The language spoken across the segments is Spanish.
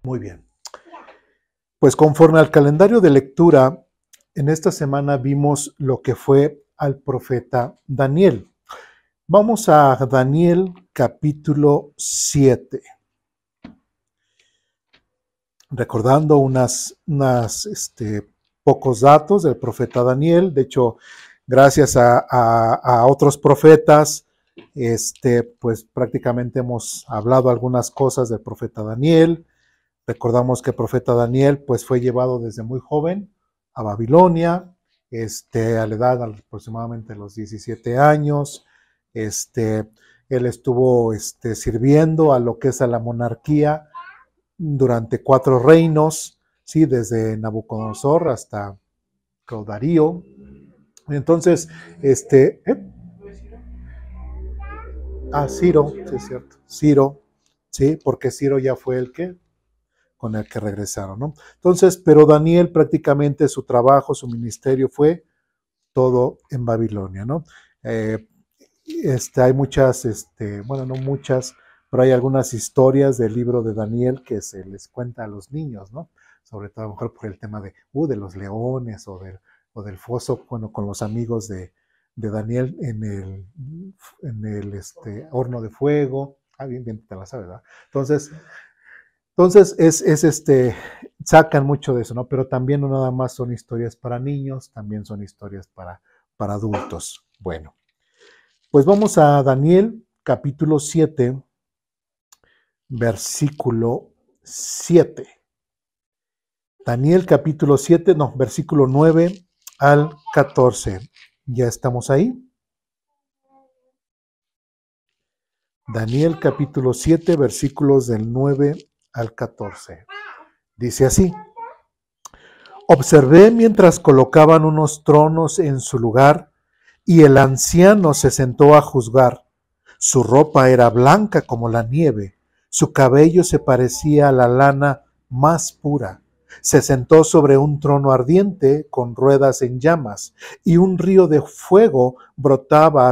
Muy bien. Pues conforme al calendario de lectura, en esta semana vimos lo que fue al profeta Daniel. Vamos a Daniel capítulo 7. Recordando pocos datos del profeta Daniel. De hecho, gracias a otros profetas, pues prácticamente hemos hablado algunas cosas del profeta Daniel. Recordamos que el profeta Daniel pues fue llevado desde muy joven a Babilonia, a la edad aproximadamente de los 17 años. Él estuvo sirviendo a lo que es a la monarquía durante 4 reinos, ¿sí? Desde Nabucodonosor hasta Darío. Entonces, Ciro, sí es cierto, Ciro, ¿sí? Porque Ciro ya fue el que con el que regresaron, ¿no? Entonces, pero Daniel prácticamente su trabajo, su ministerio fue todo en Babilonia, ¿no? Hay muchas, bueno, no muchas, pero hay algunas historias del libro de Daniel que se les cuenta a los niños, ¿no? Sobre todo a lo mejor por el tema de los leones o del foso, bueno, con los amigos de Daniel en el horno de fuego. Bien te la sabes, ¿verdad? Entonces sacan mucho de eso, ¿no? Pero también no nada más son historias para niños, también son historias para adultos. Bueno, pues vamos a Daniel capítulo 7, versículo 7. Daniel capítulo 7, no, versículo 9 al 14. ¿Ya estamos ahí? Daniel capítulo 7, versículos del 9 al 14. Dice así: observé mientras colocaban unos tronos en su lugar, y el anciano se sentó a juzgar. Su ropa era blanca como la nieve, su cabello se parecía a la lana más pura. Se sentó sobre un trono ardiente con ruedas en llamas, y un río de fuego brotaba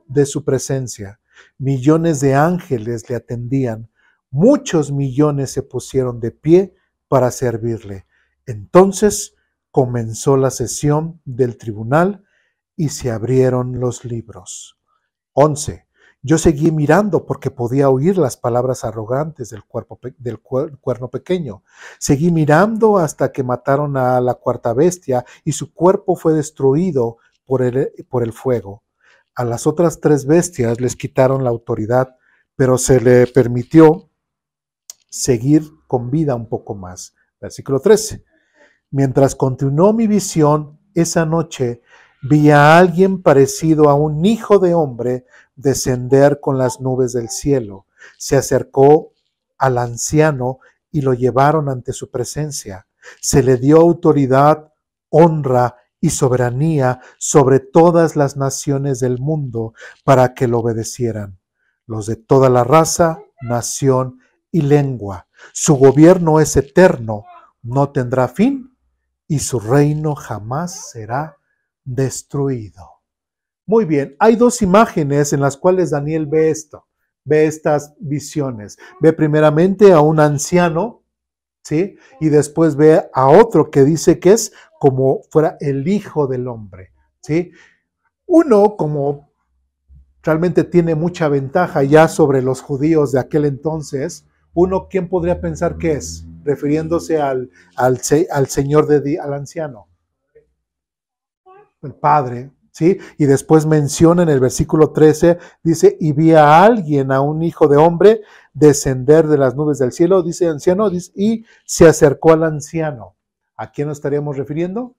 de su presencia. Millones de ángeles le atendían, muchos millones se pusieron de pie para servirle. Entonces comenzó la sesión del tribunal y se abrieron los libros. 11. Yo seguí mirando porque podía oír las palabras arrogantes del cuerno pequeño. Seguí mirando hasta que mataron a la cuarta bestia y su cuerpo fue destruido por el fuego. A las otras 3 bestias les quitaron la autoridad, pero se le permitió seguir con vida un poco más. Versículo 13. Mientras continuó mi visión, esa noche vi a alguien parecido a un hijo de hombre descender con las nubes del cielo. Se acercó al anciano y lo llevaron ante su presencia. Se le dio autoridad, honra y soberanía sobre todas las naciones del mundo para que lo obedecieran. Los de toda la raza, nación y lengua. Su gobierno es eterno, no tendrá fin, y su reino jamás será destruido. Muy bien, hay 2 imágenes en las cuales Daniel ve esto, ve estas visiones. Ve primeramente a un anciano, ¿sí? Y después ve a otro que dice que es como fuera el hijo del hombre, ¿sí? Uno, como realmente tiene mucha ventaja ya sobre los judíos de aquel entonces, uno, ¿quién podría pensar que es? Refiriéndose al señor, al anciano, el padre, ¿sí? Y después menciona en el versículo 13, dice, y vi a alguien, a un hijo de hombre, descender de las nubes del cielo, dice anciano, y se acercó al anciano. ¿A quién nos estaríamos refiriendo?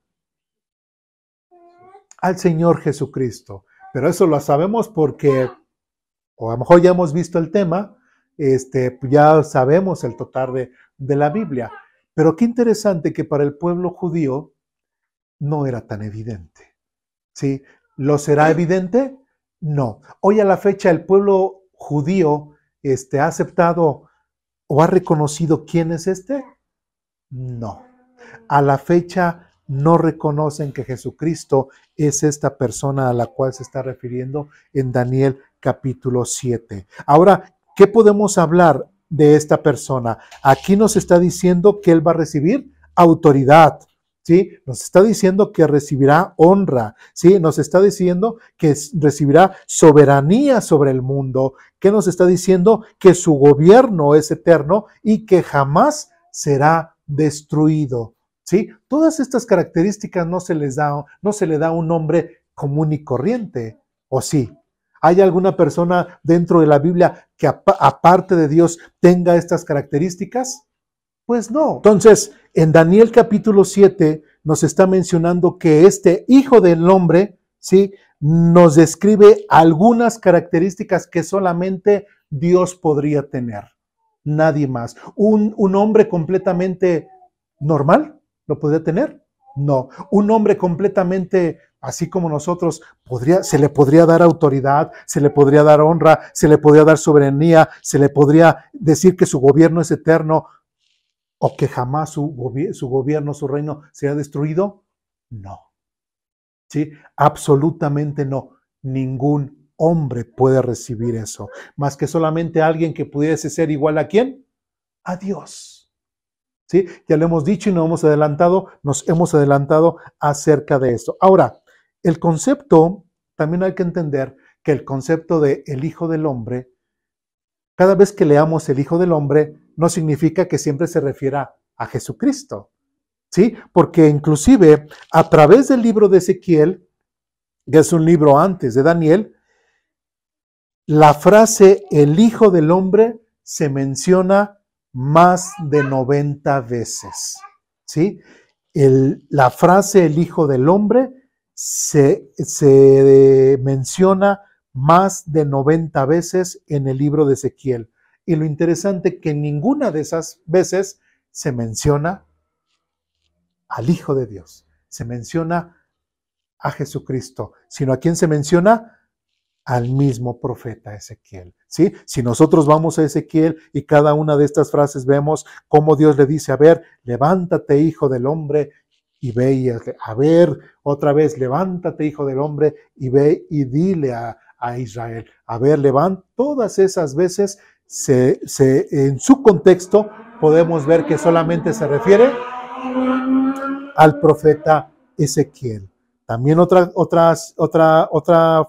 Al Señor Jesucristo. Pero eso lo sabemos porque, o a lo mejor ya hemos visto el tema, ya sabemos el total de la Biblia. Pero qué interesante que para el pueblo judío no era tan evidente. ¿Sí? ¿Lo será evidente? No. Hoy a la fecha el pueblo judío ha aceptado o ha reconocido quién es este. No. A la fecha no reconocen que Jesucristo es esta persona a la cual se está refiriendo en Daniel capítulo 7. Ahora, ¿qué podemos hablar de esta persona. Aquí nos está diciendo que él va a recibir autoridad, ¿sí? Nos está diciendo que recibirá honra, ¿sí? Nos está diciendo que recibirá soberanía sobre el mundo, que nos está diciendo que su gobierno es eterno y que jamás será destruido, ¿sí? Todas estas características no se le da a un hombre común y corriente, ¿o sí? ¿Hay alguna persona dentro de la Biblia que aparte de Dios tenga estas características? Pues no. Entonces, en Daniel capítulo 7 nos está mencionando que este Hijo del Hombre, ¿sí?, nos describe algunas características que solamente Dios podría tener. Nadie más. ¿Un hombre completamente normal lo podría tener? No. Un hombre completamente así como nosotros, se le podría dar autoridad, se le podría dar honra, se le podría dar soberanía, se le podría decir que su gobierno es eterno o que jamás su gobierno, su reino sea destruido. No. ¿Sí? Absolutamente no. Ningún hombre puede recibir eso, más que solamente alguien que pudiese ser igual a ¿quién? A Dios. ¿Sí? Ya lo hemos dicho y nos hemos adelantado acerca de esto. Ahora, el concepto, también hay que entender que el concepto de el Hijo del Hombre, cada vez que leamos el Hijo del Hombre, no significa que siempre se refiera a Jesucristo, ¿sí? Porque inclusive a través del libro de Ezequiel, que es un libro antes de Daniel, la frase el Hijo del Hombre se menciona más de 90 veces, ¿sí? La frase el Hijo del Hombre se menciona más de 90 veces en el libro de Ezequiel. Y lo interesante es que ninguna de esas veces se menciona al Hijo de Dios, se menciona a Jesucristo, sino a quién se menciona, al mismo profeta Ezequiel, ¿sí? Si nosotros vamos a Ezequiel y cada una de estas frases vemos cómo Dios le dice, a ver, levántate, Hijo del Hombre, y ve, y a ver, otra vez, levántate, Hijo del Hombre, y ve y dile a Israel, a ver, levanta, todas esas veces, en su contexto, podemos ver que solamente se refiere al profeta Ezequiel. También otra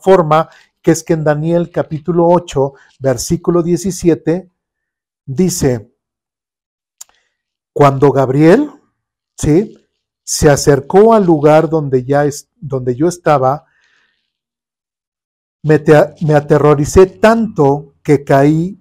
forma, que es que en Daniel capítulo 8, versículo 17, dice, cuando Gabriel, ¿sí?, se acercó al lugar donde yo estaba, me aterroricé tanto que caí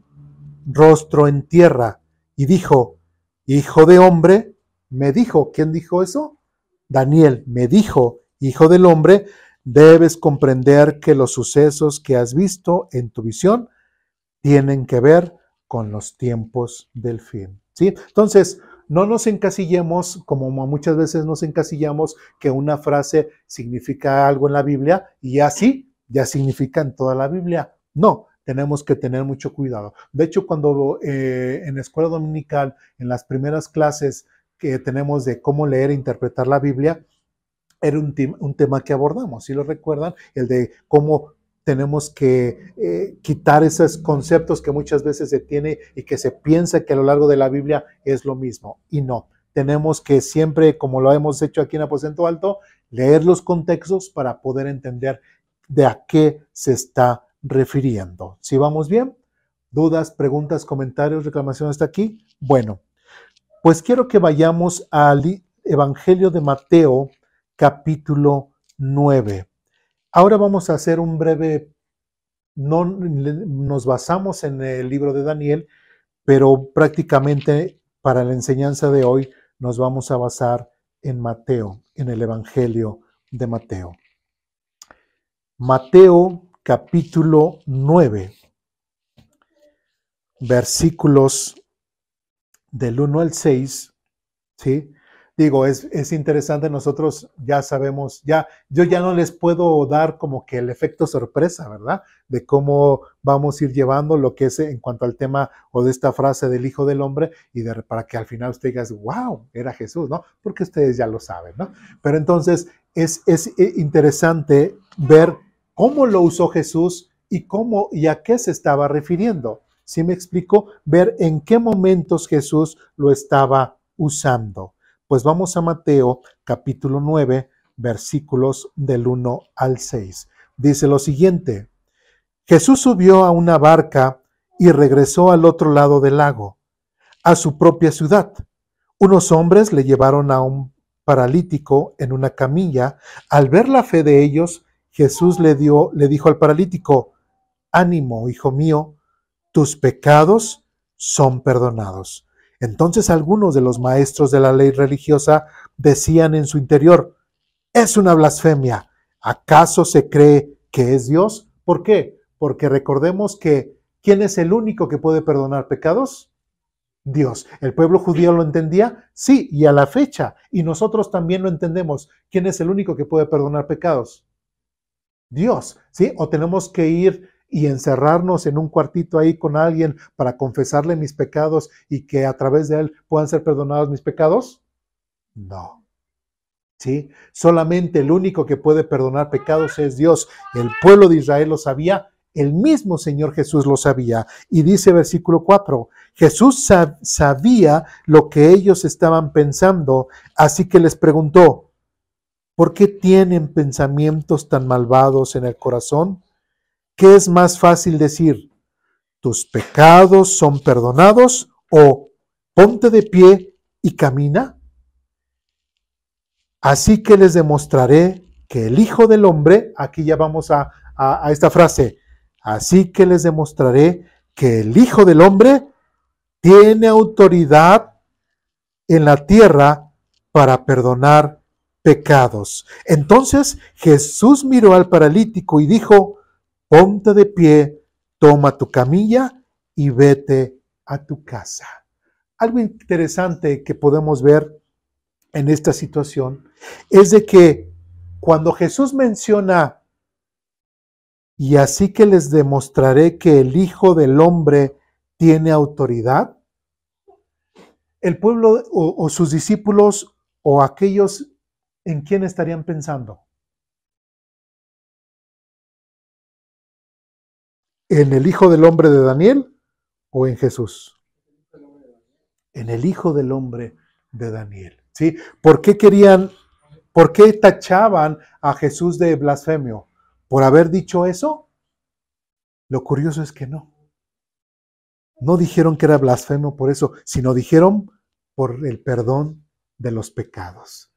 rostro en tierra y dijo, Hijo de hombre, me dijo, ¿quién dijo eso? Daniel me dijo, Hijo del hombre, debes comprender que los sucesos que has visto en tu visión tienen que ver con los tiempos del fin, ¿sí? Entonces, no nos encasillemos, como muchas veces nos encasillamos, que una frase significa algo en la Biblia y así ya significa en toda la Biblia. No, tenemos que tener mucho cuidado. De hecho, cuando en la escuela dominical, en las primeras clases que tenemos de cómo leer e interpretar la Biblia, era un tema que abordamos, ¿sí lo recuerdan? El de cómo tenemos que quitar esos conceptos que muchas veces se tiene y que se piensa que a lo largo de la Biblia es lo mismo. Y no, tenemos que siempre, como lo hemos hecho aquí en Aposento Alto, leer los contextos para poder entender de a qué se está refiriendo. ¿Sí vamos bien? ¿Dudas, preguntas, comentarios, reclamaciones hasta aquí? Bueno, pues quiero que vayamos al Evangelio de Mateo, capítulo 9. Ahora vamos a hacer un breve, no nos basamos en el libro de Daniel, pero prácticamente para la enseñanza de hoy nos vamos a basar en Mateo, en el Evangelio de Mateo. Mateo capítulo 9, versículos del 1 al 6, ¿sí? Digo, es interesante, nosotros ya sabemos, yo ya no les puedo dar como que el efecto sorpresa, ¿verdad? De cómo vamos a ir llevando lo que es en cuanto al tema o de esta frase del Hijo del Hombre para que al final usted diga, wow, era Jesús, ¿no? Porque ustedes ya lo saben, ¿no? Pero entonces es interesante ver cómo lo usó Jesús y a qué se estaba refiriendo. ¿Sí me explico? Ver en qué momentos Jesús lo estaba usando. Pues vamos a Mateo capítulo 9, versículos del 1 al 6. Dice lo siguiente: Jesús subió a una barca y regresó al otro lado del lago, a su propia ciudad. Unos hombres le llevaron a un paralítico en una camilla. Al ver la fe de ellos, Jesús le dijo al paralítico: ánimo, hijo mío, tus pecados son perdonados. Entonces algunos de los maestros de la ley religiosa decían en su interior: es una blasfemia. ¿Acaso se cree que es Dios? ¿Por qué? Porque recordemos que ¿quién es el único que puede perdonar pecados? Dios. ¿El pueblo judío lo entendía? Sí, y a la fecha. Y nosotros también lo entendemos. ¿Quién es el único que puede perdonar pecados? Dios, ¿sí? O tenemos que ir y encerrarnos en un cuartito ahí con alguien para confesarle mis pecados y que a través de él puedan ser perdonados mis pecados. No, ¿sí? Solamente el único que puede perdonar pecados es Dios. El pueblo de Israel lo sabía, el mismo Señor Jesús lo sabía. Y dice versículo 4, Jesús sabía lo que ellos estaban pensando, así que les preguntó: ¿por qué tienen pensamientos tan malvados en el corazón? ¿Qué es más fácil decir? ¿Tus pecados son perdonados? ¿O ponte de pie y camina? Así que les demostraré que el Hijo del Hombre, aquí ya vamos a esta frase, así que les demostraré que el Hijo del Hombre tiene autoridad en la tierra para perdonar pecados. Entonces Jesús miró al paralítico y dijo: ponte de pie, toma tu camilla y vete a tu casa. Algo interesante que podemos ver en esta situación es de que cuando Jesús menciona: y así que les demostraré que el Hijo del Hombre tiene autoridad, el pueblo o sus discípulos o aquellos, ¿en quién estarían pensando? ¿En el Hijo del Hombre de Daniel o en Jesús? En el Hijo del Hombre de Daniel. ¿Sí? ¿Por qué tachaban a Jesús de blasfemio? ¿Por haber dicho eso? Lo curioso es que no. No dijeron que era blasfemo por eso, sino dijeron por el perdón de los pecados.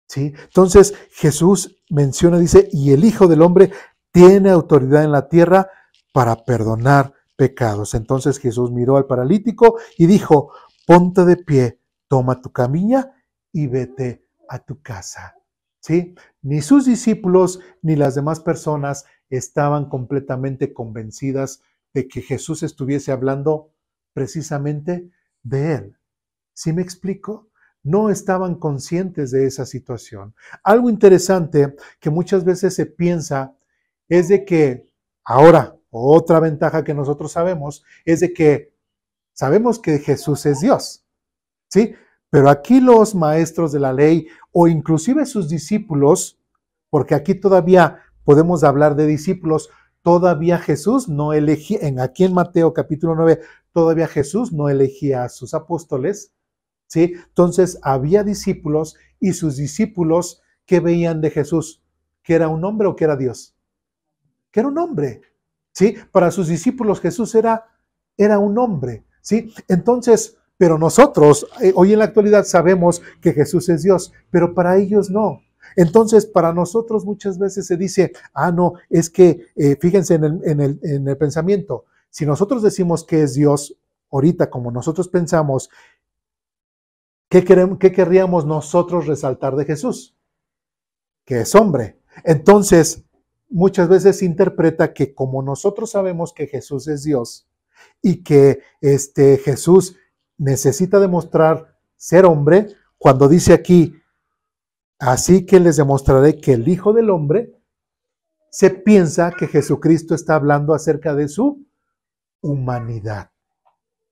¿Sí? Entonces Jesús menciona, dice, y el Hijo del Hombre tiene autoridad en la tierra para perdonar pecados. Entonces Jesús miró al paralítico y dijo: ponte de pie, toma tu camilla y vete a tu casa. ¿Sí? Ni sus discípulos ni las demás personas estaban completamente convencidas de que Jesús estuviese hablando precisamente de él. ¿Sí me explico? No estaban conscientes de esa situación. Algo interesante que muchas veces se piensa es de que ahora, otra ventaja que nosotros sabemos es de que sabemos que Jesús es Dios, ¿sí? Pero aquí los maestros de la ley o inclusive sus discípulos, porque aquí todavía podemos hablar de discípulos, todavía Jesús no elegía, aquí en Mateo capítulo 9, todavía Jesús no elegía a sus apóstoles, ¿sí? Entonces había discípulos y sus discípulos, ¿qué veían de Jesús? ¿Que era un hombre o que era Dios? Que era un hombre, ¿sí? Para sus discípulos Jesús era un hombre, ¿sí? Entonces, pero nosotros hoy en la actualidad sabemos que Jesús es Dios, pero para ellos no. Entonces, para nosotros muchas veces se dice: no, es que, fíjense en el pensamiento, si nosotros decimos que es Dios, ahorita como nosotros pensamos, ¿qué querríamos nosotros resaltar de Jesús? Que es hombre. Entonces, muchas veces se interpreta que como nosotros sabemos que Jesús es Dios y que Jesús necesita demostrar ser hombre, cuando dice aquí, así que les demostraré que el Hijo del Hombre, se piensa que Jesucristo está hablando acerca de su humanidad.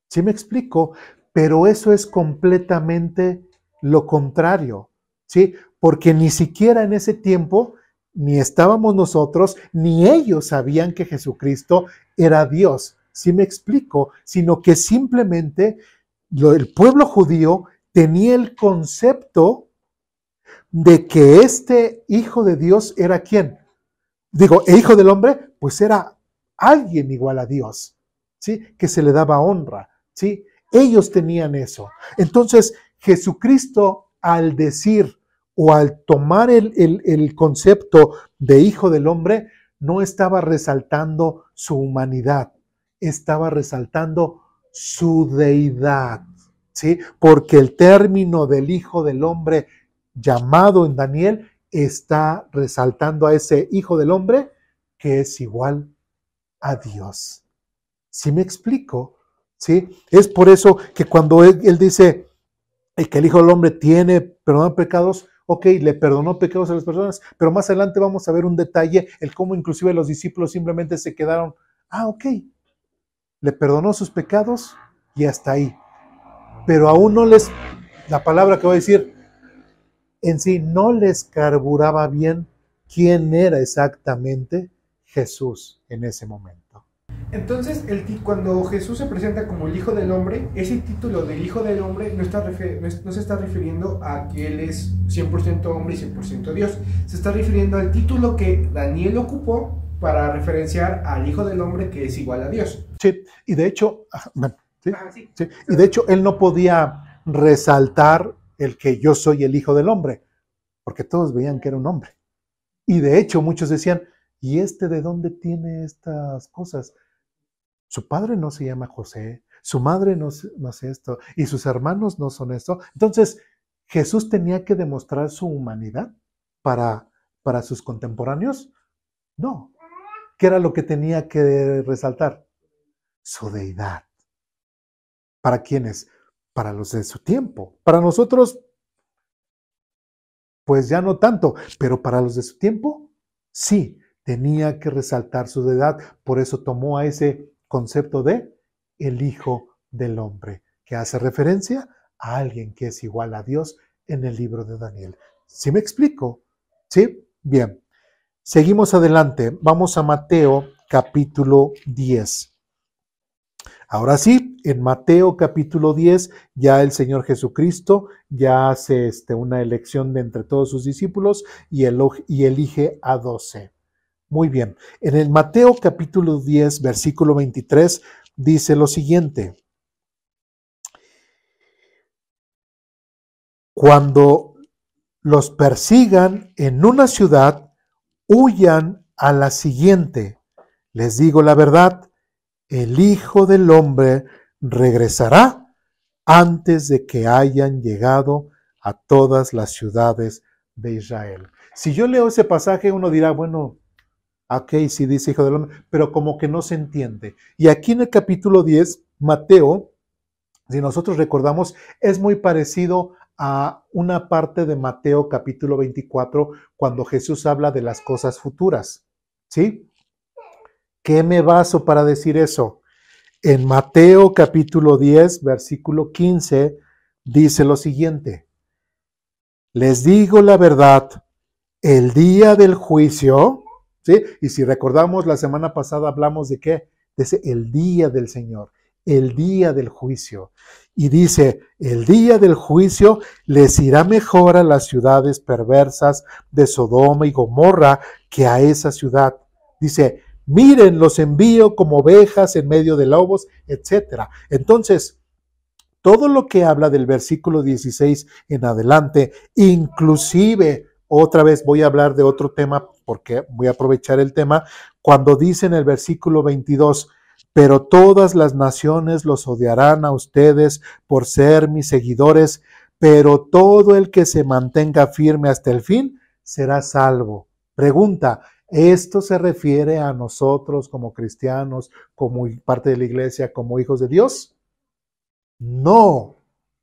¿Sí me explico? Pero eso es completamente lo contrario, ¿sí? Porque ni siquiera en ese tiempo ni estábamos nosotros, ni ellos sabían que Jesucristo era Dios, ¿Sí me explico? Sino que simplemente el pueblo judío tenía el concepto de que este hijo de Dios era ¿quién? Digo, ¿el hijo del hombre? Pues era alguien igual a Dios, ¿sí? Que se le daba honra, ¿sí? Ellos tenían eso. Entonces, Jesucristo, al decir o al tomar el concepto de hijo del hombre, no estaba resaltando su humanidad, estaba resaltando su deidad, ¿sí? Porque el término del hijo del hombre llamado en Daniel está resaltando a ese hijo del hombre que es igual a Dios. ¿Sí me explico? ¿Sí? Es por eso que cuando él dice que el hijo del hombre tiene perdón pecados, ok, le perdonó pecados a las personas, pero más adelante vamos a ver un detalle, el cómo inclusive los discípulos simplemente se quedaron, ok, le perdonó sus pecados y hasta ahí. Pero aún no les, la palabra que voy a decir, en sí no les carburaba bien quién era exactamente Jesús en ese momento. Entonces, cuando Jesús se presenta como el Hijo del Hombre, ese título del Hijo del Hombre no se está refiriendo a que Él es 100% hombre y 100% Dios. Se está refiriendo al título que Daniel ocupó para referenciar al Hijo del Hombre que es igual a Dios. Sí, y de hecho, sí, y de hecho él no podía resaltar el que yo soy el Hijo del Hombre, porque todos veían que era un hombre. Y de hecho muchos decían, ¿y este de dónde tiene estas cosas? Su padre no se llama José, su madre no es esto, y sus hermanos no son esto. Entonces, Jesús tenía que demostrar su humanidad para sus contemporáneos. No. ¿Qué era lo que tenía que resaltar? Su deidad. ¿Para quiénes? Para los de su tiempo. Para nosotros, pues ya no tanto, pero para los de su tiempo, sí, tenía que resaltar su deidad. Por eso tomó a ese concepto de el Hijo del Hombre, que hace referencia a alguien que es igual a Dios en el libro de Daniel. ¿Sí me explico? ¿Sí? Bien. Seguimos adelante. Vamos a Mateo capítulo 10. Ahora sí, en Mateo capítulo 10, ya el Señor Jesucristo ya hace una elección de entre todos sus discípulos y elige a 12. Muy bien, en el Mateo capítulo 10, versículo 23, dice lo siguiente. Cuando los persigan en una ciudad, huyan a la siguiente. Les digo la verdad, el Hijo del Hombre regresará antes de que hayan llegado a todas las ciudades de Israel. Si yo leo ese pasaje, uno dirá, bueno, ok, sí dice Hijo del Hombre, pero como que no se entiende. Y aquí en el capítulo 10, Mateo, si nosotros recordamos, es muy parecido a una parte de Mateo capítulo 24, cuando Jesús habla de las cosas futuras. ¿Sí? ¿Qué me baso para decir eso? En Mateo capítulo 10, versículo 15, dice lo siguiente. Les digo la verdad, el día del juicio, ¿sí? Y si recordamos, la semana pasada hablamos de qué, de el día del Señor, el día del juicio. Y dice, el día del juicio les irá mejor a las ciudades perversas de Sodoma y Gomorra que a esa ciudad. Dice, miren, los envío como ovejas en medio de lobos, etc. Entonces, todo lo que habla del versículo 16 en adelante, inclusive, otra vez voy a hablar de otro tema porque voy a aprovechar el tema, cuando dice en el versículo 22, pero todas las naciones los odiarán a ustedes por ser mis seguidores, pero todo el que se mantenga firme hasta el fin será salvo. Pregunta, ¿esto se refiere a nosotros como cristianos, como parte de la iglesia, como hijos de Dios? No,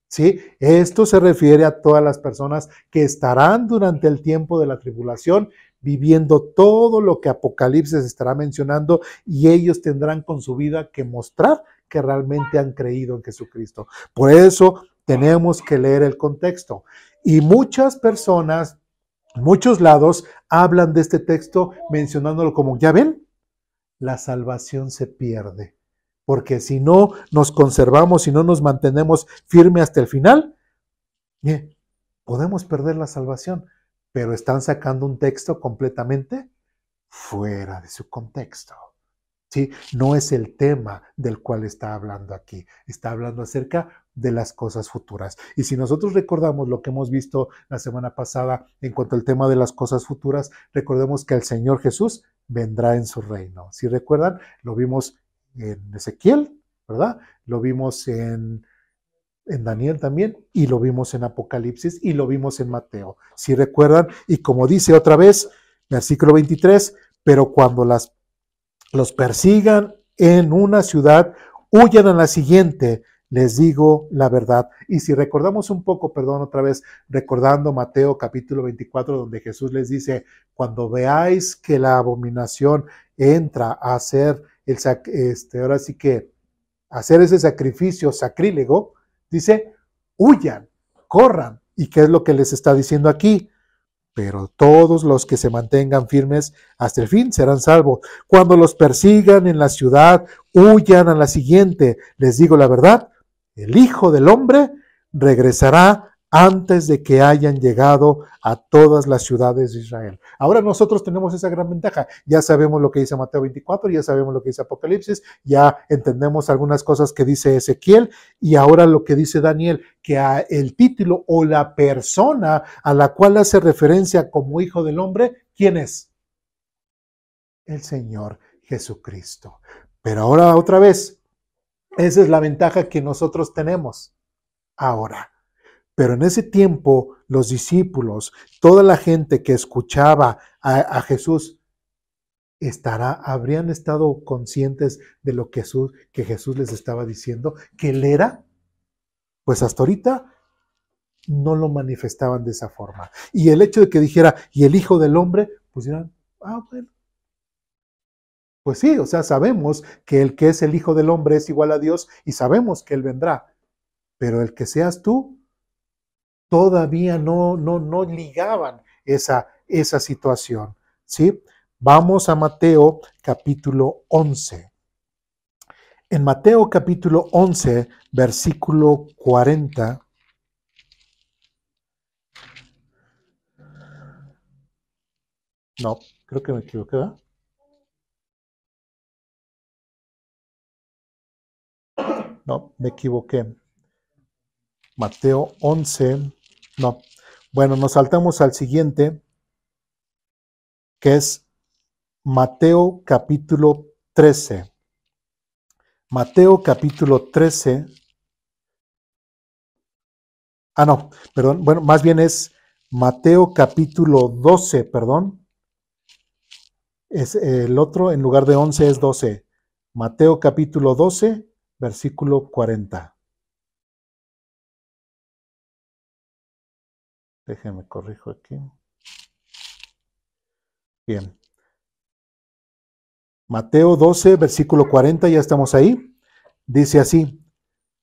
¿sí? Esto se refiere a todas las personas que estarán durante el tiempo de la tribulación viviendo todo lo que Apocalipsis estará mencionando y ellos tendrán con su vida que mostrar que realmente han creído en Jesucristo. Por eso tenemos que leer el contexto. Y muchas personas, muchos lados, hablan de este texto mencionándolo como, ¿ya ven? La salvación se pierde. porque si no nos conservamos, si no nos mantenemos firmes hasta el final, podemos perder la salvación, pero están sacando un texto completamente fuera de su contexto. ¿Sí? No es el tema del cual está hablando aquí. Está hablando acerca de las cosas futuras. Y si nosotros recordamos lo que hemos visto la semana pasada en cuanto al tema de las cosas futuras, recordemos que el Señor Jesús vendrá en su reino. Si recuerdan, lo vimos en Ezequiel, ¿verdad? Lo vimos en Daniel también, y lo vimos en Apocalipsis, y lo vimos en Mateo. Si recuerdan, y como dice otra vez, versículo 23, pero cuando los persigan en una ciudad, huyan a la siguiente, les digo la verdad. Y si recordamos un poco, perdón, otra vez, recordando Mateo capítulo 24, donde Jesús les dice, cuando veáis que la abominación entra a hacer ahora sí que hacer ese sacrificio sacrílego, dice, huyan, corran. ¿Y qué es lo que les está diciendo aquí? Pero todos los que se mantengan firmes hasta el fin serán salvos. Cuando los persigan en la ciudad, huyan a la siguiente. Les digo la verdad, el Hijo del Hombre regresará antes de que hayan llegado a todas las ciudades de Israel. Ahora nosotros tenemos esa gran ventaja. Ya sabemos lo que dice Mateo 24, ya sabemos lo que dice Apocalipsis, ya entendemos algunas cosas que dice Ezequiel y ahora lo que dice Daniel, que el título o la persona a la cual hace referencia como Hijo del Hombre, ¿quién es? El Señor Jesucristo. Pero ahora otra vez, esa es la ventaja que nosotros tenemos ahora. Pero en ese tiempo, los discípulos, toda la gente que escuchaba a Jesús, habrían estado conscientes de lo que Jesús les estaba diciendo, que Él era. Pues hasta ahorita no lo manifestaban de esa forma. Y el hecho de que dijera, y el Hijo del Hombre, pues dirán, bueno. Pues sí, o sea, sabemos que el que es el Hijo del Hombre es igual a Dios y sabemos que Él vendrá. Pero el que seas tú, todavía no ligaban esa situación, ¿sí? Vamos a Mateo capítulo 11. En Mateo capítulo 11, versículo 40. No, creo que me equivoqué, ¿verdad? No, me equivoqué. Mateo 11, no. Bueno, nos saltamos al siguiente, que es Mateo capítulo 13. Mateo capítulo 13. No, perdón. Bueno, más bien es Mateo capítulo 12, perdón. Es el otro, en lugar de 11 es 12. Mateo capítulo 12, versículo 40. Déjenme corrijo aquí. Bien. Mateo 12, versículo 40, ya estamos ahí. Dice así: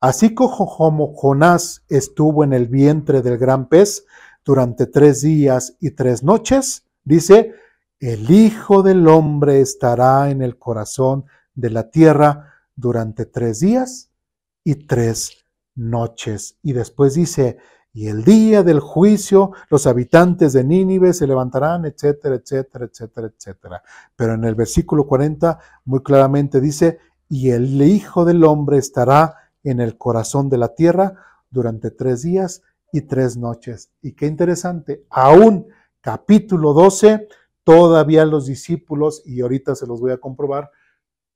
así como Jonás estuvo en el vientre del gran pez durante 3 días y 3 noches, dice, el Hijo del Hombre estará en el corazón de la tierra durante 3 días y 3 noches. Y después dice, y el día del juicio los habitantes de Nínive se levantarán, etcétera, etcétera, etcétera, etcétera. Pero en el versículo 40 muy claramente dice, y el Hijo del Hombre estará en el corazón de la tierra durante 3 días y 3 noches. Y qué interesante, aún capítulo 12, todavía los discípulos, y ahorita se los voy a comprobar,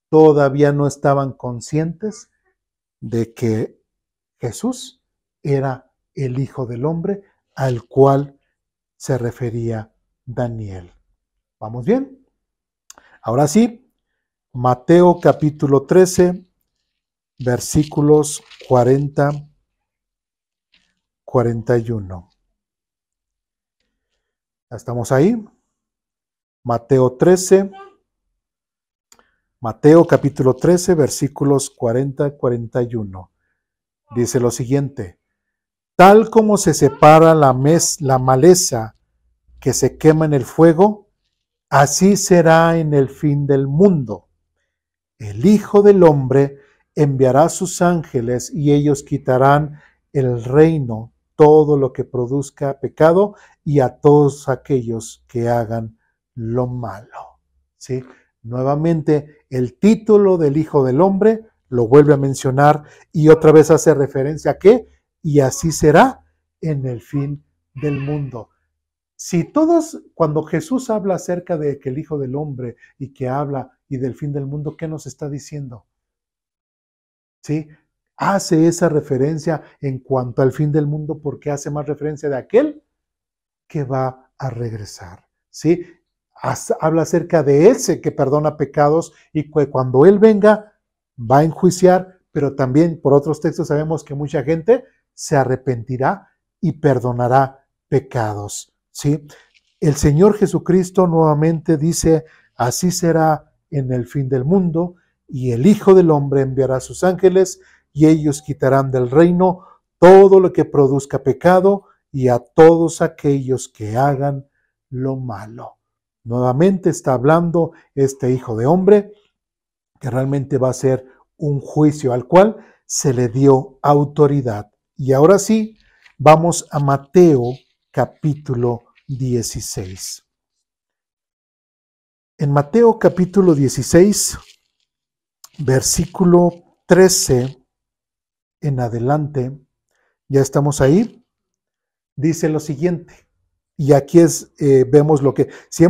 todavía no estaban conscientes de que Jesús era el Hijo del Hombre al cual se refería Daniel. ¿Vamos bien? Ahora sí, Mateo capítulo 13, versículos 40, 41. ¿Estamos ahí? Mateo capítulo 13, versículos 40, 41. Dice lo siguiente: tal como se separa la maleza que se quema en el fuego, así será en el fin del mundo. El Hijo del Hombre enviará sus ángeles y ellos quitarán el reino, todo lo que produzca pecado y a todos aquellos que hagan lo malo. ¿Sí? Nuevamente, el título del Hijo del Hombre lo vuelve a mencionar y otra vez hace referencia a qué, y así será en el fin del mundo. Si todos, cuando Jesús habla acerca de que el Hijo del Hombre y que habla y del fin del mundo, ¿qué nos está diciendo? ¿Sí? Hace esa referencia en cuanto al fin del mundo porque hace más referencia de aquel que va a regresar. ¿Sí? Habla acerca de ese que perdona pecados y que cuando Él venga va a enjuiciar, pero también por otros textos sabemos que mucha gente se arrepentirá y perdonará pecados. ¿Sí? El Señor Jesucristo nuevamente dice, así será en el fin del mundo, y el Hijo del Hombre enviará a sus ángeles, y ellos quitarán del reino todo lo que produzca pecado, y a todos aquellos que hagan lo malo. Nuevamente está hablando este Hijo de Hombre, que realmente va a ser un juicio al cual se le dio autoridad. Y ahora sí, vamos a Mateo capítulo 16. En Mateo capítulo 16, versículo 13 en adelante, ya estamos ahí, dice lo siguiente. Y aquí vemos lo que, si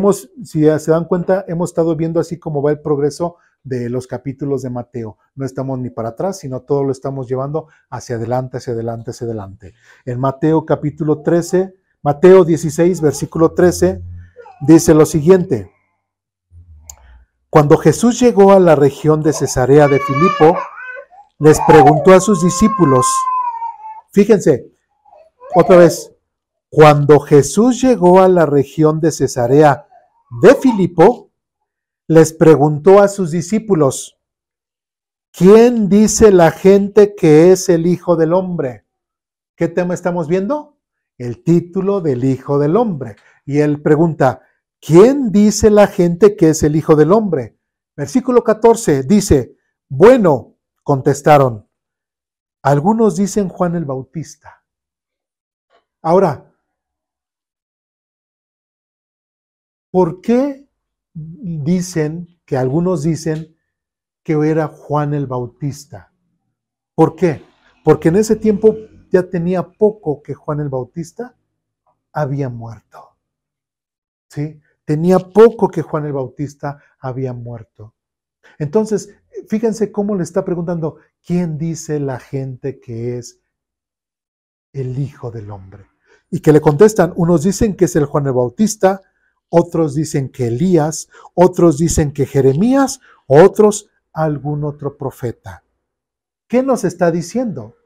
se dan cuenta, hemos estado viendo así como va el progreso de los capítulos de Mateo. No estamos ni para atrás, sino todo lo estamos llevando hacia adelante, hacia adelante, hacia adelante. En Mateo capítulo 13, Mateo 16, versículo 13, dice lo siguiente. Cuando Jesús llegó a la región de Cesarea de Filipo, les preguntó a sus discípulos, fíjense, otra vez, cuando Jesús llegó a la región de Cesarea de Filipo, les preguntó a sus discípulos, ¿quién dice la gente que es el Hijo del Hombre? ¿Qué tema estamos viendo? El título del Hijo del Hombre. Y él pregunta, ¿quién dice la gente que es el Hijo del Hombre? Versículo 14 dice, bueno, contestaron, algunos dicen Juan el Bautista. Ahora, ¿por qué dicen que algunos dicen que era Juan el Bautista? ¿Por qué? Porque en ese tiempo ya tenía poco que Juan el Bautista había muerto. ¿Sí? Tenía poco que Juan el Bautista había muerto. Entonces, fíjense cómo le está preguntando, ¿quién dice la gente que es el Hijo del Hombre? Y que le contestan, unos dicen que es el Juan el Bautista, otros dicen que Elías, otros dicen que Jeremías, otros algún otro profeta. ¿Qué nos está diciendo?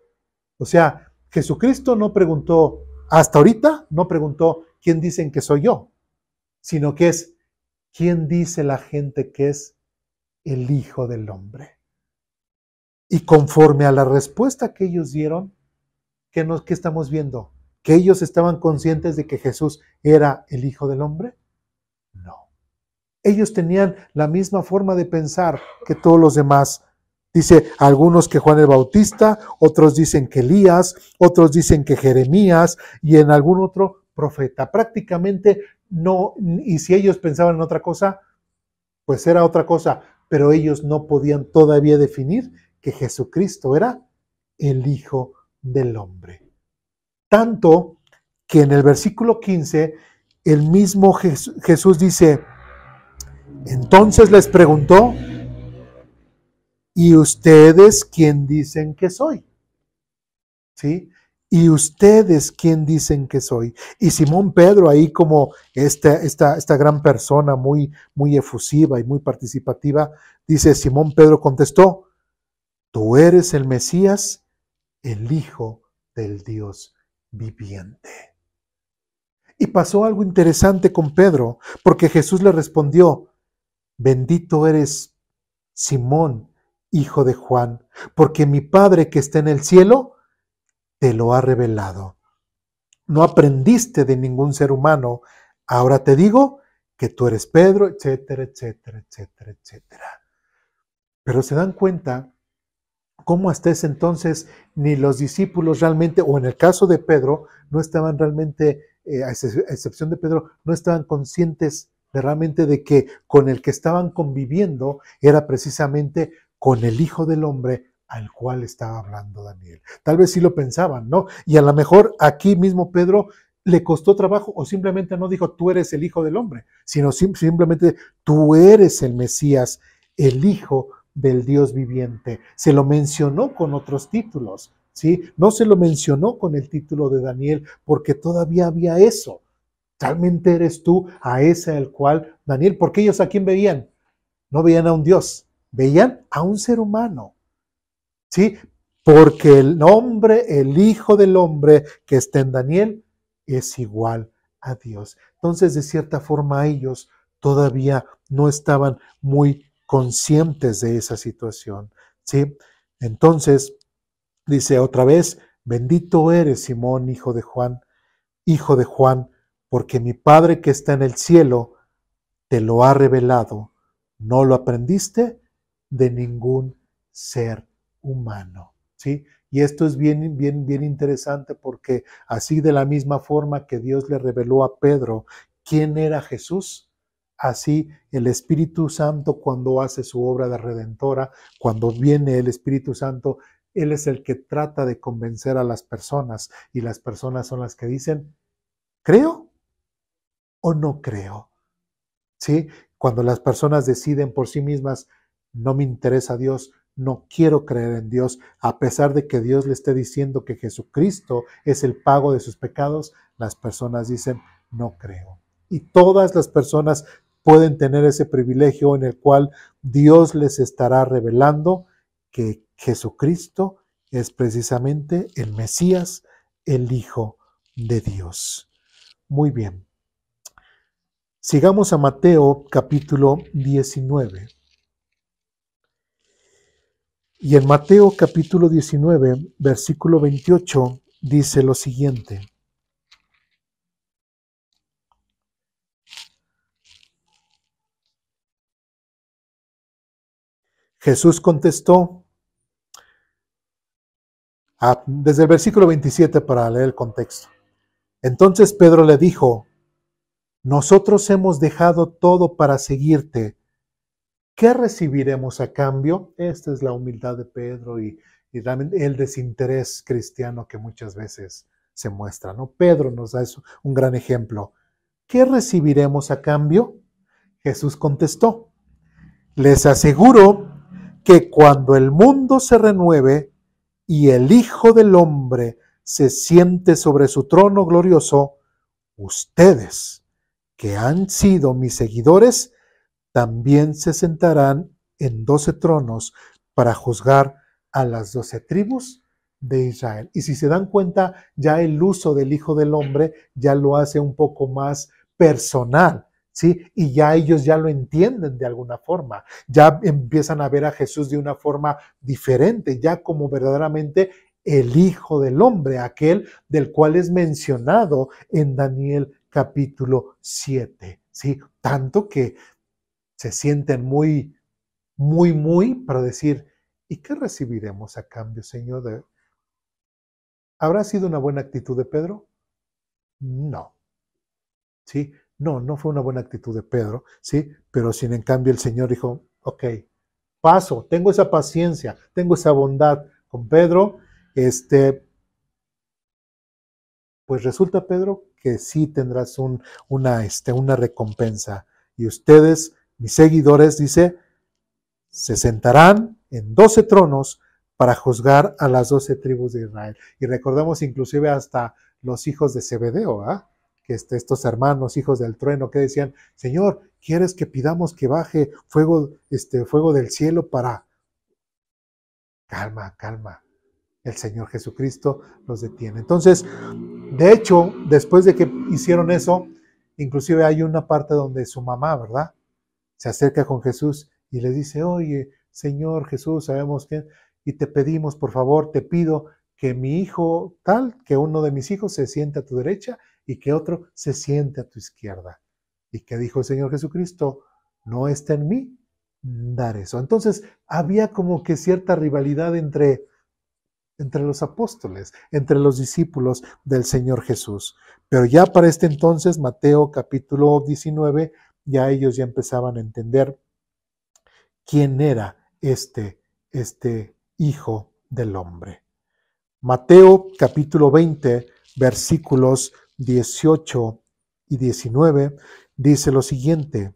O sea, Jesucristo no preguntó, hasta ahorita no preguntó, ¿quién dicen que soy yo? Sino que es, ¿quién dice la gente que es el Hijo del Hombre? Y conforme a la respuesta que ellos dieron, ¿qué estamos viendo? ¿Que ellos estaban conscientes de que Jesús era el Hijo del Hombre? No. Ellos tenían la misma forma de pensar que todos los demás. Dice, algunos que Juan el Bautista, otros dicen que Elías, otros dicen que Jeremías y en algún otro profeta. Prácticamente no, y si ellos pensaban en otra cosa, pues era otra cosa, pero ellos no podían todavía definir que Jesucristo era el Hijo del Hombre. Tanto que en el versículo 15, el mismo Jesús dice, entonces les preguntó, ¿y ustedes quién dicen que soy? ¿Sí? ¿Y ustedes quién dicen que soy? Y Simón Pedro, ahí como esta gran persona muy, muy efusiva y muy participativa, dice, Simón Pedro contestó, tú eres el Mesías, el Hijo del Dios viviente. Y pasó algo interesante con Pedro, porque Jesús le respondió, bendito eres, Simón, hijo de Juan, porque mi Padre que está en el cielo te lo ha revelado. No aprendiste de ningún ser humano. Ahora te digo que tú eres Pedro, etcétera, etcétera, etcétera, etcétera. Pero se dan cuenta cómo hasta ese entonces ni los discípulos realmente, o en el caso de Pedro, no estaban realmente, a excepción de Pedro, no estaban conscientes de realmente de que con el que estaban conviviendo era precisamente con el Hijo del Hombre al cual estaba hablando Daniel. Tal vez sí lo pensaban, ¿no? Y a lo mejor aquí mismo Pedro le costó trabajo o simplemente no dijo tú eres el Hijo del Hombre, sino simplemente tú eres el Mesías, el Hijo del Dios viviente. Se lo mencionó con otros títulos, ¿sí? No se lo mencionó con el título de Daniel porque todavía había eso. Realmente eres tú a ese al cual Daniel, porque ellos a quién veían, no veían a un Dios, veían a un ser humano, ¿sí? Porque el hombre, el Hijo del Hombre que está en Daniel, es igual a Dios. Entonces, de cierta forma, ellos todavía no estaban muy conscientes de esa situación, ¿sí? Entonces, dice otra vez, bendito eres, Simón, hijo de Juan, porque mi Padre que está en el cielo te lo ha revelado. No lo aprendiste de ningún ser humano, ¿sí? Y esto es bien interesante porque así de la misma forma que Dios le reveló a Pedro quién era Jesús, así el Espíritu Santo cuando hace su obra de redentora, cuando viene el Espíritu Santo, Él es el que trata de convencer a las personas y las personas son las que dicen, ¿creo o no creo? ¿Sí? Cuando las personas deciden por sí mismas, no me interesa Dios, no quiero creer en Dios, a pesar de que Dios le esté diciendo que Jesucristo es el pago de sus pecados, las personas dicen, no creo. Y todas las personas pueden tener ese privilegio en el cual Dios les estará revelando que Jesucristo es precisamente el Mesías, el Hijo de Dios. Muy bien. Sigamos a Mateo capítulo 19. Y en Mateo capítulo 19, versículo 28, dice lo siguiente. Jesús contestó, desde el versículo 27 para leer el contexto. Entonces Pedro le dijo, nosotros hemos dejado todo para seguirte. ¿Qué recibiremos a cambio? Esta es la humildad de Pedro y realmente el desinterés cristiano que muchas veces se muestra, ¿no? Pedro nos da un gran ejemplo. ¿Qué recibiremos a cambio? Jesús contestó, les aseguro que cuando el mundo se renueve y el Hijo del Hombre se siente sobre su trono glorioso, ustedes, que han sido mis seguidores, también se sentarán en 12 tronos para juzgar a las 12 tribus de Israel. Y si se dan cuenta, ya el uso del Hijo del Hombre ya lo hace un poco más personal, ¿sí? Y ya ellos ya lo entienden de alguna forma, ya empiezan a ver a Jesús de una forma diferente, ya como verdaderamente el Hijo del Hombre, aquel del cual es mencionado en Daniel capítulo 7, ¿sí? Tanto que se sienten muy para decir, ¿y qué recibiremos a cambio, Señor? ¿Habrá sido una buena actitud de Pedro? No, ¿sí? No fue una buena actitud de Pedro, ¿sí? Pero sin en cambio el Señor dijo, ok, paso, tengo esa paciencia, tengo esa bondad con Pedro, pues resulta, Pedro, que sí tendrás una recompensa. Y ustedes, mis seguidores, dice, se sentarán en 12 tronos para juzgar a las 12 tribus de Israel. Y recordamos inclusive hasta los hijos de Zebedeo, ¿ah? Que estos hermanos, hijos del trueno, que decían, Señor, ¿quieres que pidamos que baje fuego del cielo para... Calma, calma. El Señor Jesucristo los detiene. Entonces, de hecho, después de que hicieron eso, inclusive hay una parte donde su mamá, ¿verdad? Se acerca con Jesús y le dice, oye, Señor Jesús, sabemos que, y te pedimos, por favor, te pido que mi hijo tal, que uno de mis hijos se siente a tu derecha y que otro se siente a tu izquierda. Y que dijo el Señor Jesucristo, no está en mí dar eso. Entonces, había como que cierta rivalidad entre los apóstoles, entre los discípulos del Señor Jesús. Pero ya para este entonces, Mateo capítulo 19, ya ellos ya empezaban a entender quién era este Hijo del Hombre. Mateo capítulo 20, versículos 18 y 19, dice lo siguiente: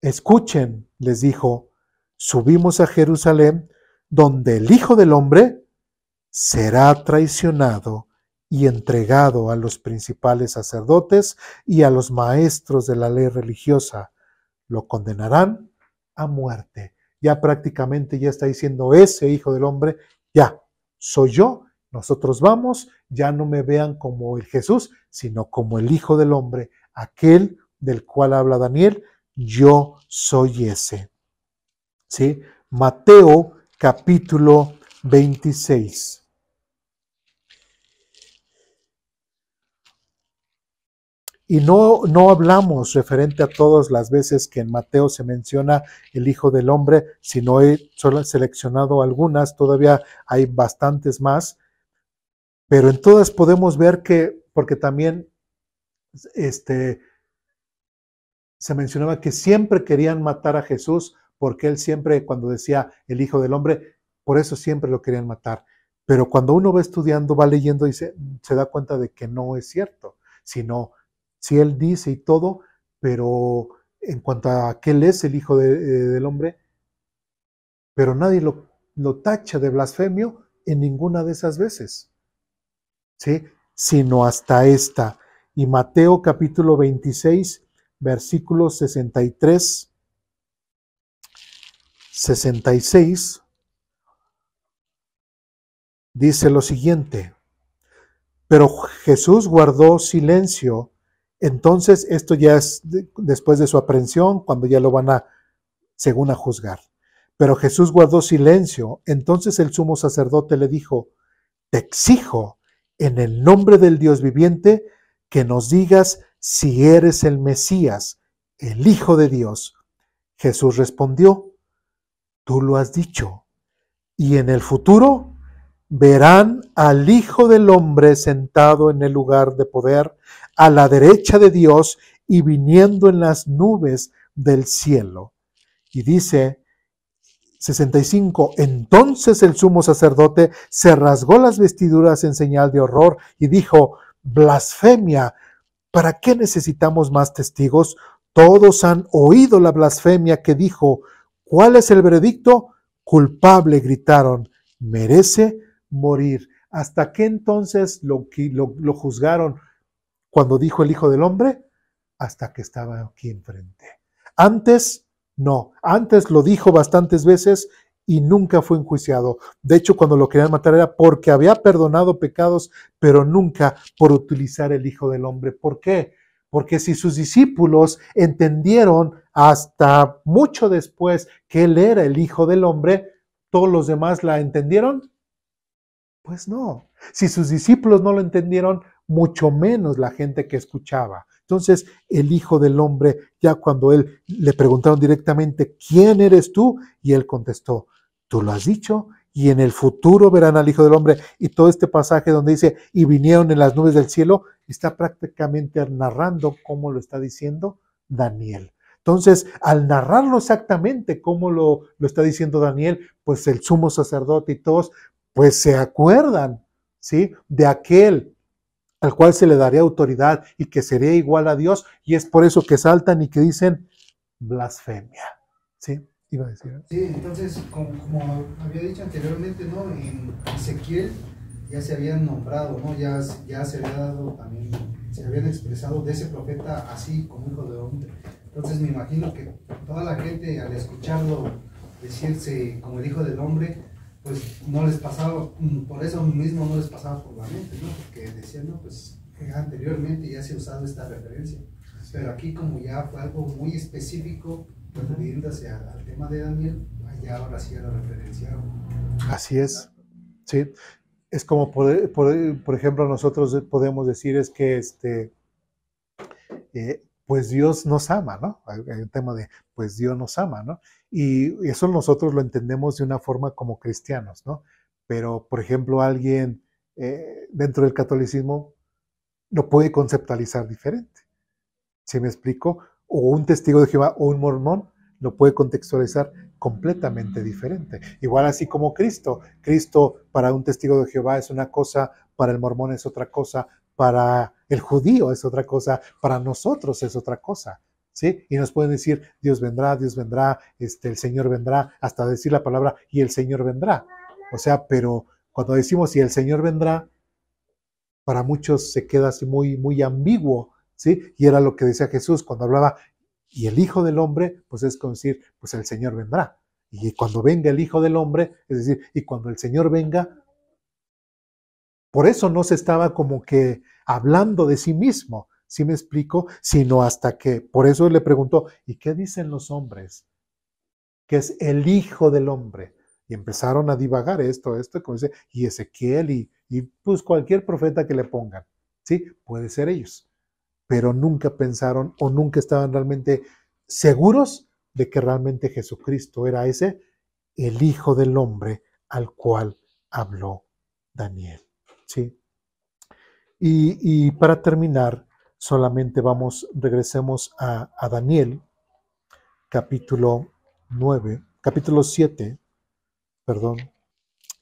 escuchen, les dijo, subimos a Jerusalén, donde el Hijo del Hombre será traicionado y entregado a los principales sacerdotes y a los maestros de la ley religiosa. Lo condenarán a muerte. Ya prácticamente ya está diciendo ese Hijo del Hombre, ya, soy yo, nosotros vamos, ya no me vean como el Jesús, sino como el Hijo del Hombre, aquel del cual habla Daniel, yo soy ese. ¿Sí? Mateo capítulo 26. Y no hablamos referente a todas las veces que en Mateo se menciona el Hijo del Hombre, sino he solo seleccionado algunas, todavía hay bastantes más, pero en todas podemos ver que, porque también se mencionaba que siempre querían matar a Jesús, porque él siempre, cuando decía el Hijo del Hombre, por eso siempre lo querían matar. Pero cuando uno va estudiando, va leyendo y se da cuenta de que no es cierto, sino si él dice y todo, pero en cuanto a que él es el Hijo del Hombre, pero nadie lo tacha de blasfemio en ninguna de esas veces, ¿sí? Sino hasta esta. Y Mateo capítulo 26, versículos 63, 66, dice lo siguiente: pero Jesús guardó silencio. Entonces, esto ya es después de su aprehensión, cuando ya lo van según a juzgar. Pero Jesús guardó silencio. Entonces el sumo sacerdote le dijo: te exijo, en el nombre del Dios viviente, que nos digas si eres el Mesías, el Hijo de Dios. Jesús respondió: tú lo has dicho. Y en el futuro verán al Hijo del Hombre sentado en el lugar de poder, a la derecha de Dios y viniendo en las nubes del cielo. Y dice 65, entonces el sumo sacerdote se rasgó las vestiduras en señal de horror y dijo: blasfemia, ¿para qué necesitamos más testigos? Todos han oído la blasfemia que dijo. ¿Cuál es el veredicto? Culpable, gritaron, merece morir. ¿Hasta qué entonces lo juzgaron cuando dijo el Hijo del Hombre? Hasta que estaba aquí enfrente. Antes, no. Antes lo dijo bastantes veces y nunca fue enjuiciado. De hecho, cuando lo querían matar era porque había perdonado pecados, pero nunca por utilizar el Hijo del Hombre. ¿Por qué? Porque si sus discípulos entendieron hasta mucho después que él era el Hijo del Hombre, ¿todos los demás la entendieron? Pues no. Si sus discípulos no lo entendieron, mucho menos la gente que escuchaba. Entonces, el Hijo del Hombre, ya cuando él le preguntaron directamente, ¿quién eres tú? Y él contestó, tú lo has dicho, y en el futuro verán al Hijo del Hombre. Y todo este pasaje donde dice, y vinieron en las nubes del cielo, está prácticamente narrando cómo lo está diciendo Daniel. Entonces, al narrarlo exactamente como lo está diciendo Daniel, pues el sumo sacerdote y todos, pues se acuerdan, ¿sí? De aquel al cual se le daría autoridad y que sería igual a Dios, y es por eso que saltan y que dicen blasfemia, ¿sí? Iba a decir. Sí, entonces, como había dicho anteriormente, ¿no? En Ezequiel ya se habían nombrado, ¿no? Ya se había dado también, se habían expresado de ese profeta así, como Hijo de Hombre. Entonces me imagino que toda la gente al escucharlo decirse como el Hijo del Hombre, pues no les pasaba, por eso mismo no les pasaba por la mente, ¿no? Porque decían, no, pues anteriormente ya se ha usado esta referencia, pero aquí como ya fue algo muy específico, refiriéndose al tema de Daniel, allá ahora sí era referencia. Así es, sí. Es como, por ejemplo, nosotros podemos decir es que pues Dios nos ama, ¿no? Hay un tema de, pues Dios nos ama, ¿no? Y eso nosotros lo entendemos de una forma como cristianos, ¿no? Pero, por ejemplo, alguien dentro del catolicismo lo puede conceptualizar diferente. ¿Sí me explico? O un testigo de Jehová o un mormón lo puede contextualizar completamente diferente. Igual así como Cristo. Cristo para un testigo de Jehová es una cosa, para el mormón es otra cosa, para el judío es otra cosa, para nosotros es otra cosa. ¿Sí? Y nos pueden decir, Dios vendrá, el Señor vendrá, hasta decir la palabra, y el Señor vendrá. O sea, pero cuando decimos, y el Señor vendrá, para muchos se queda así muy, muy ambiguo, ¿sí? Y era lo que decía Jesús cuando hablaba, y el Hijo del Hombre, pues es como decir, pues el Señor vendrá. Y cuando venga el Hijo del Hombre, es decir, y cuando el Señor venga, por eso no se estaba como que hablando de sí mismo, ¿sí me explico? Sino hasta que, por eso le preguntó, ¿y qué dicen los hombres? Que es el Hijo del Hombre. Y empezaron a divagar esto, como dice, y Ezequiel, y pues cualquier profeta que le pongan, ¿sí? Puede ser ellos. Pero nunca pensaron o nunca estaban realmente seguros de que realmente Jesucristo era ese, el Hijo del Hombre al cual habló Daniel, ¿sí? Y para terminar, solamente regresemos a Daniel, capítulo 7, perdón,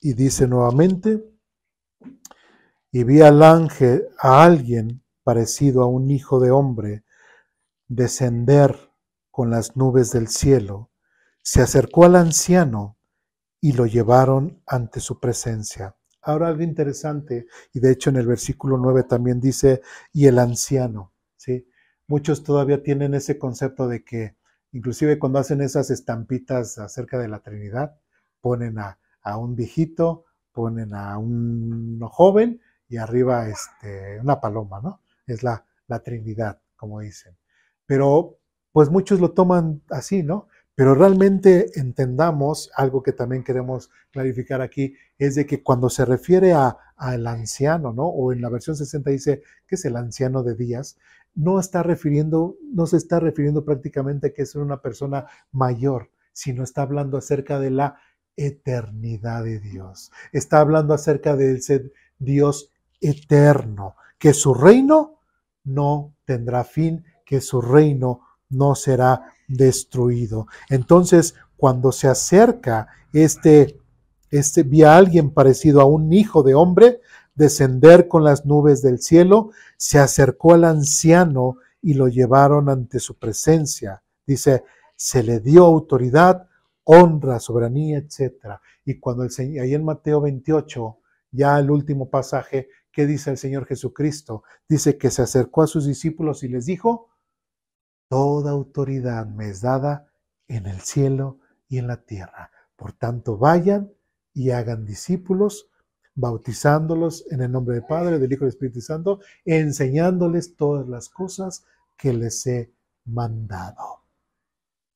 y dice nuevamente, y vi al ángel, a alguien parecido a un hijo de hombre, descender con las nubes del cielo, se acercó al anciano y lo llevaron ante su presencia. Ahora algo interesante, y de hecho en el versículo 9 también dice, y el anciano, ¿sí? Muchos todavía tienen ese concepto de que, inclusive cuando hacen esas estampitas acerca de la Trinidad, ponen a un viejito, ponen a un joven y arriba una paloma, ¿no? Es la Trinidad, como dicen. Pero pues muchos lo toman así, ¿no? Pero realmente entendamos algo que también queremos clarificar aquí, es de que cuando se refiere al anciano, ¿no? O en la versión 60 dice que es el anciano de días, no se está refiriendo prácticamente a que es una persona mayor, sino está hablando acerca de la eternidad de Dios. Está hablando acerca de ser Dios eterno, que su reino no tendrá fin, que su reino no será destruido. Entonces, cuando se acerca vi a alguien parecido a un hijo de hombre descender con las nubes del cielo, se acercó al anciano y lo llevaron ante su presencia. Dice, se le dio autoridad, honra, soberanía, etc. Y cuando el Señor, ahí en Mateo 28, ya el último pasaje, ¿qué dice el Señor Jesucristo? Dice que se acercó a sus discípulos y les dijo, toda autoridad me es dada en el cielo y en la tierra. Por tanto, vayan y hagan discípulos, bautizándolos en el nombre del Padre, del Hijo y del Espíritu Santo, enseñándoles todas las cosas que les he mandado.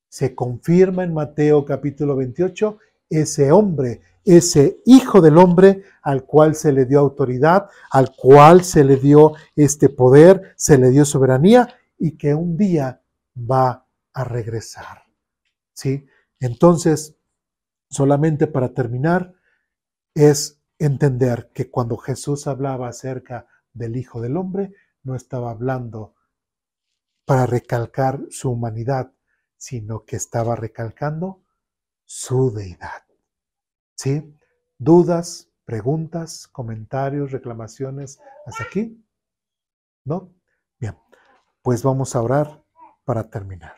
Se confirma en Mateo capítulo 28 ese hombre, ese Hijo del Hombre al cual se le dio autoridad, al cual se le dio este poder, se le dio soberanía y que un día va a regresar. ¿Sí? Entonces, solamente para terminar, es entender que cuando Jesús hablaba acerca del Hijo del Hombre, no estaba hablando para recalcar su humanidad, sino que estaba recalcando su deidad. ¿Sí? ¿Dudas, preguntas, comentarios, reclamaciones hasta aquí? ¿No? Bien, pues vamos a orar para terminar.